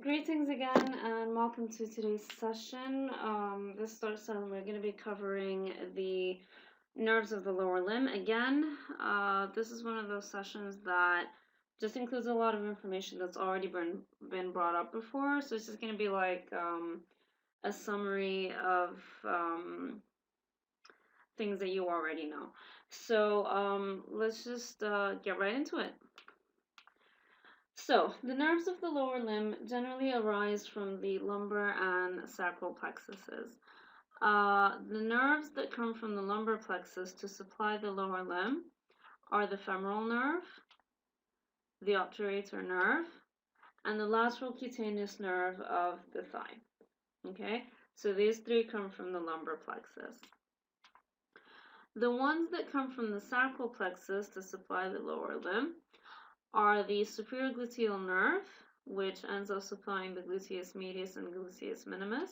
Greetings again and welcome to today's session. This session we're going to be covering the nerves of the lower limb again. This is one of those sessions that just includes a lot of information that's already been brought up before. So it's just going to be like a summary of things that you already know. So let's just get right into it. So, the nerves of the lower limb generally arise from the lumbar and sacral plexuses. The nerves that come from the lumbar plexus to supply the lower limb are the femoral nerve, the obturator nerve, and the lateral cutaneous nerve of the thigh. Okay, so these three come from the lumbar plexus. The ones that come from the sacral plexus to supply the lower limb are the superior gluteal nerve, which ends up supplying the gluteus medius and gluteus minimus,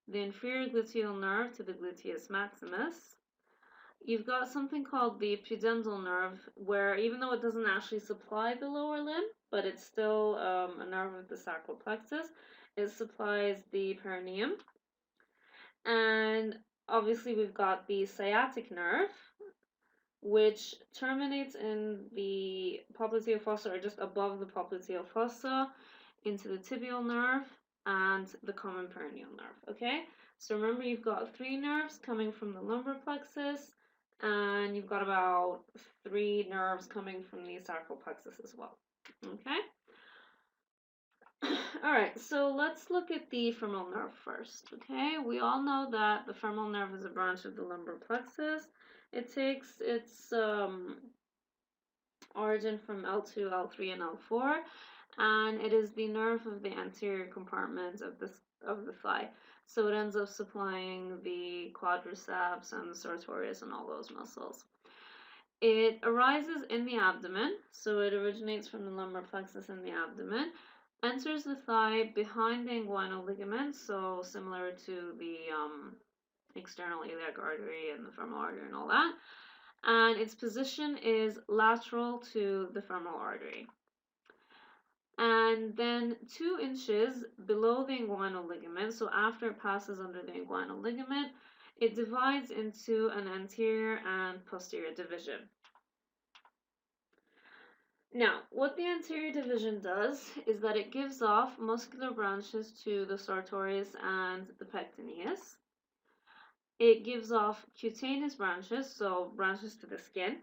the inferior gluteal nerve to the gluteus maximus. You've got something called the pudendal nerve, where even though it doesn't actually supply the lower limb, but it's still a nerve of the sacral plexus, it supplies the perineum. And obviously we've got the sciatic nerve, which terminates in the popliteal fossa or just above the popliteal fossa into the tibial nerve and the common perineal nerve. Okay, so remember you've got three nerves coming from the lumbar plexus, and you've got about three nerves coming from the sacral plexus as well. Okay. All right, so let's look at the femoral nerve first. Okay, we all know that the femoral nerve is a branch of the lumbar plexus. It takes its origin from L2, L3, and L4, and it is the nerve of the anterior compartment of the thigh. So it ends up supplying the quadriceps and the sartorius and all those muscles. It arises in the abdomen, so it originates from the lumbar plexus in the abdomen, enters the thigh behind the inguinal ligament, so similar to the external iliac artery and the femoral artery and all that. And its position is lateral to the femoral artery. And then 2 inches below the inguinal ligament, so after it passes under the inguinal ligament, it divides into an anterior and posterior division. Now, what the anterior division does is that it gives off muscular branches to the sartorius and the pectineus. It gives off cutaneous branches, so branches to the skin,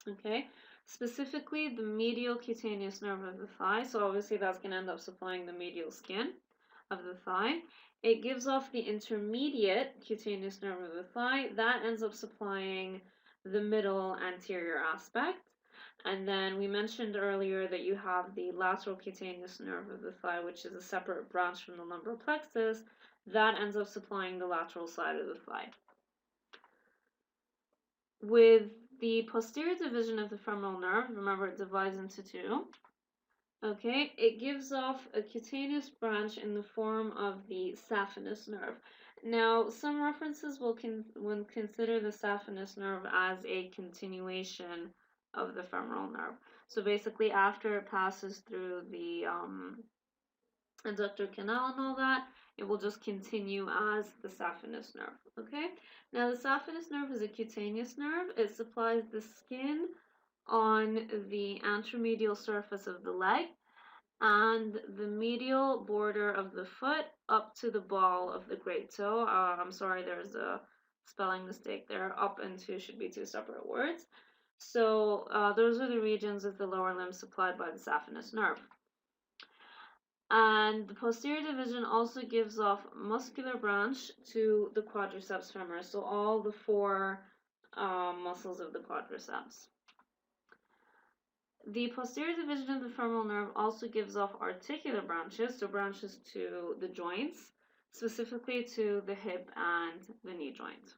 okay? Specifically, the medial cutaneous nerve of the thigh, so obviously that's going to end up supplying the medial skin of the thigh. It gives off the intermediate cutaneous nerve of the thigh, that ends up supplying the middle anterior aspect. And then we mentioned earlier that you have the lateral cutaneous nerve of the thigh, which is a separate branch from the lumbar plexus, that ends up supplying the lateral side of the thigh. With the posterior division of the femoral nerve, remember it divides into 2. Okay, it gives off a cutaneous branch in the form of the saphenous nerve. Now, some references will consider the saphenous nerve as a continuation of the femoral nerve. So basically, after it passes through the adductor canal and all that, it will just continue as the saphenous nerve. Okay, now the saphenous nerve is a cutaneous nerve. It supplies the skin on the anteromedial surface of the leg and the medial border of the foot up to the ball of the great toe. I'm sorry, there's a spelling mistake there. Up and to should be 2 separate words. So those are the regions of the lower limb supplied by the saphenous nerve. And the posterior division also gives off muscular branch to the quadriceps femoris, so all the 4 muscles of the quadriceps. The posterior division of the femoral nerve also gives off articular branches, so branches to the joints, specifically to the hip and the knee joint.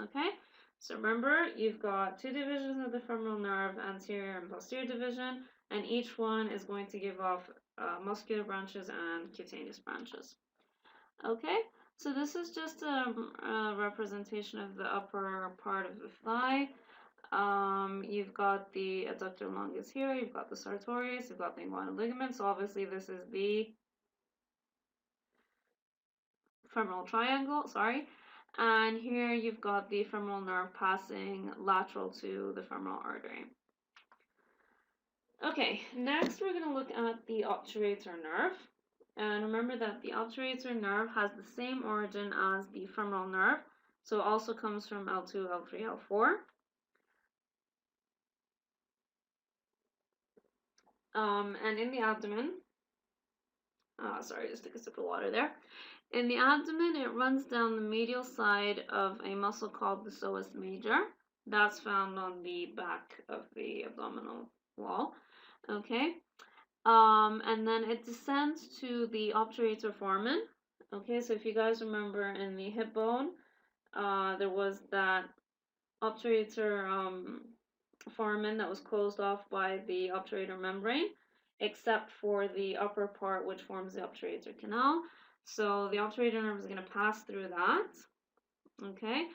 Okay, so remember you've got 2 divisions of the femoral nerve, anterior and posterior division, and each one is going to give off muscular branches and cutaneous branches. Okay, so this is just a representation of the upper part of the thigh. You've got the adductor longus here, you've got the sartorius, you've got the inguinal ligament, so obviously this is the femoral triangle, sorry. And here you've got the femoral nerve passing lateral to the femoral artery. Okay, next we're going to look at the obturator nerve. And remember that the obturator nerve has the same origin as the femoral nerve, so it also comes from L2, L3, L4. And in the abdomen, sorry, just took a sip of water there. In the abdomen, it runs down the medial side of a muscle called the psoas major. That's found on the back of the abdominal wall. Okay. And then it descends to the obturator foramen. Okay, so if you guys remember in the hip bone, there was that obturator foramen that was closed off by the obturator membrane, except for the upper part which forms the obturator canal. So the obturator nerve is going to pass through that. Okay.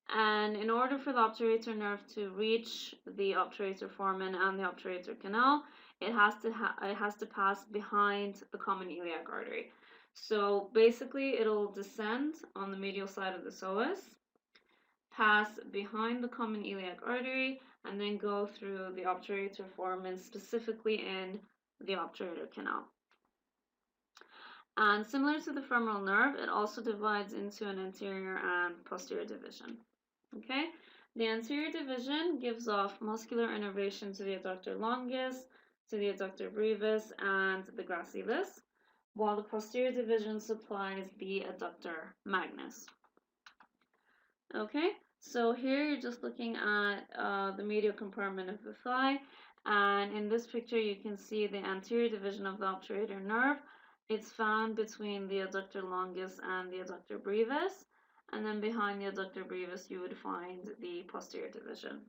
And in order for the obturator nerve to reach the obturator foramen and the obturator canal, it has to pass behind the common iliac artery. So basically, it'll descend on the medial side of the psoas, pass behind the common iliac artery, and then go through the obturator foramen, specifically in the obturator canal. And similar to the femoral nerve, it also divides into an anterior and posterior division. Okay, the anterior division gives off muscular innervation to the adductor longus, to the adductor brevis, and the gracilis, while the posterior division supplies the adductor magnus. Okay, so here you're just looking at the medial compartment of the thigh, and in this picture you can see the anterior division of the obturator nerve. It's found between the adductor longus and the adductor brevis, and then behind the adductor brevis you would find the posterior division.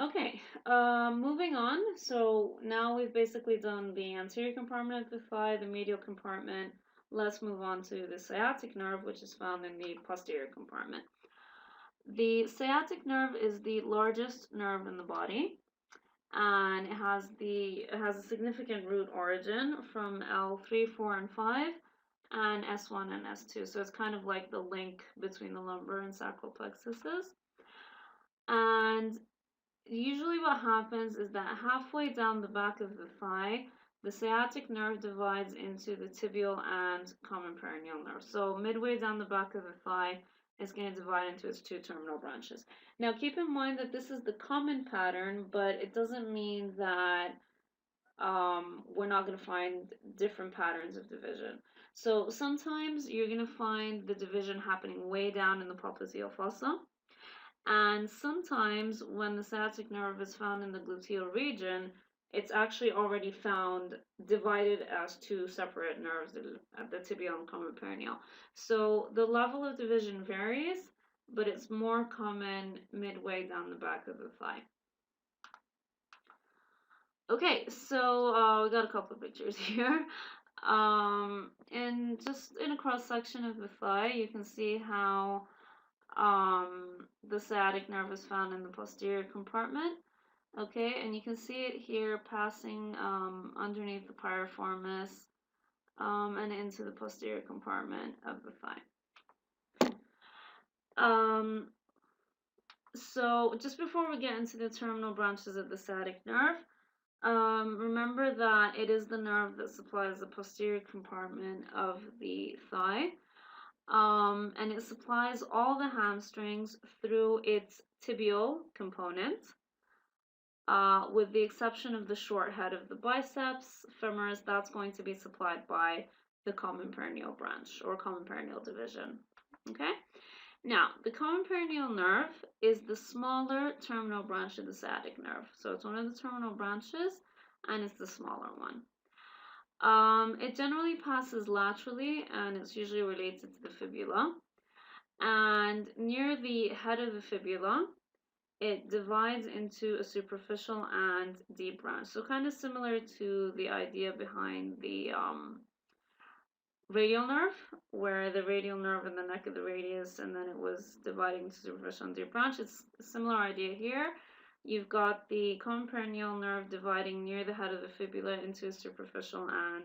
Okay, moving on. So now we've basically done the anterior compartment of the thigh, the medial compartment. Let's move on to the sciatic nerve, which is found in the posterior compartment. The sciatic nerve is the largest nerve in the body, and it has a significant root origin from L3, 4, and 5, and S1 and S2. So it's kind of like the link between the lumbar and sacral plexuses. And usually what happens is that halfway down the back of the thigh, the sciatic nerve divides into the tibial and common peroneal nerve. So midway down the back of the thigh, it's going to divide into its two terminal branches. Now keep in mind that this is the common pattern, but it doesn't mean that we're not going to find different patterns of division. So sometimes you're going to find the division happening way down in the popliteal fossa. And sometimes when the sciatic nerve is found in the gluteal region, it's actually already found divided as two separate nerves at the tibial and common peroneal. So the level of division varies, but it's more common midway down the back of the thigh. Okay, so we got a couple of pictures here. And just in a cross section of the thigh, you can see how the sciatic nerve is found in the posterior compartment. Okay, and you can see it here passing underneath the piriformis and into the posterior compartment of the thigh. So just before we get into the terminal branches of the sciatic nerve, remember that it is the nerve that supplies the posterior compartment of the thigh. And it supplies all the hamstrings through its tibial component, with the exception of the short head of the biceps femoris. That's going to be supplied by the common peroneal branch or common peroneal division. Okay, now the common peroneal nerve is the smaller terminal branch of the sciatic nerve. So it's one of the terminal branches, and it's the smaller one. It generally passes laterally, and it's usually related to the fibula. And near the head of the fibula, it divides into a superficial and deep branch. So kind of similar to the idea behind the radial nerve, where the radial nerve in the neck of the radius, and then it was dividing into superficial and deep branch. It's a similar idea here. You've got the common peroneal nerve dividing near the head of the fibula into a superficial and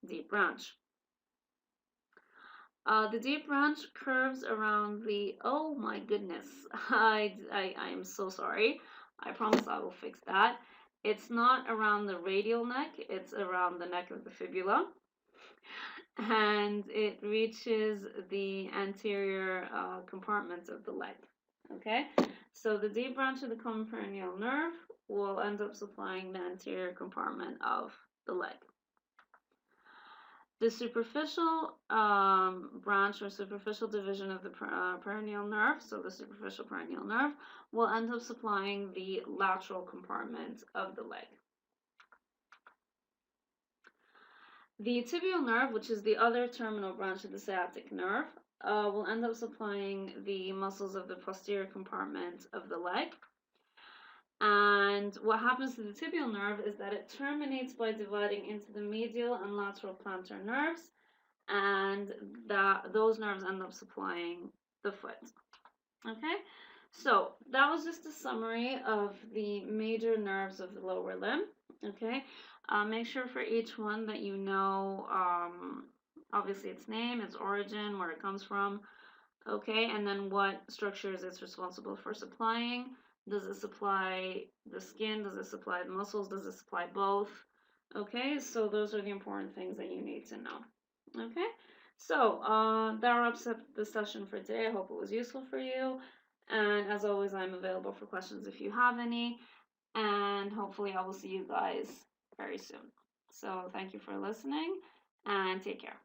deep branch. The deep branch curves around the, oh my goodness, I am so sorry. I promise I will fix that. It's not around the radial neck, it's around the neck of the fibula. And it reaches the anterior compartment of the leg. Okay, so the deep branch of the common peroneal nerve will end up supplying the anterior compartment of the leg. The superficial branch or superficial division of the peroneal nerve, so the superficial peroneal nerve, will end up supplying the lateral compartment of the leg. The tibial nerve, which is the other terminal branch of the sciatic nerve, will end up supplying the muscles of the posterior compartment of the leg. And what happens to the tibial nerve is that it terminates by dividing into the medial and lateral plantar nerves, and those nerves end up supplying the foot. Okay, so that was just a summary of the major nerves of the lower limb. Okay, make sure for each one that you know, obviously its name, its origin, where it comes from. Okay, and then what structures it's responsible for supplying. Does it supply the skin? Does it supply the muscles? Does it supply both? Okay, so those are the important things that you need to know. Okay, so that wraps up the session for today. I hope it was useful for you. And as always, I'm available for questions if you have any. And hopefully I will see you guys very soon. So thank you for listening and take care.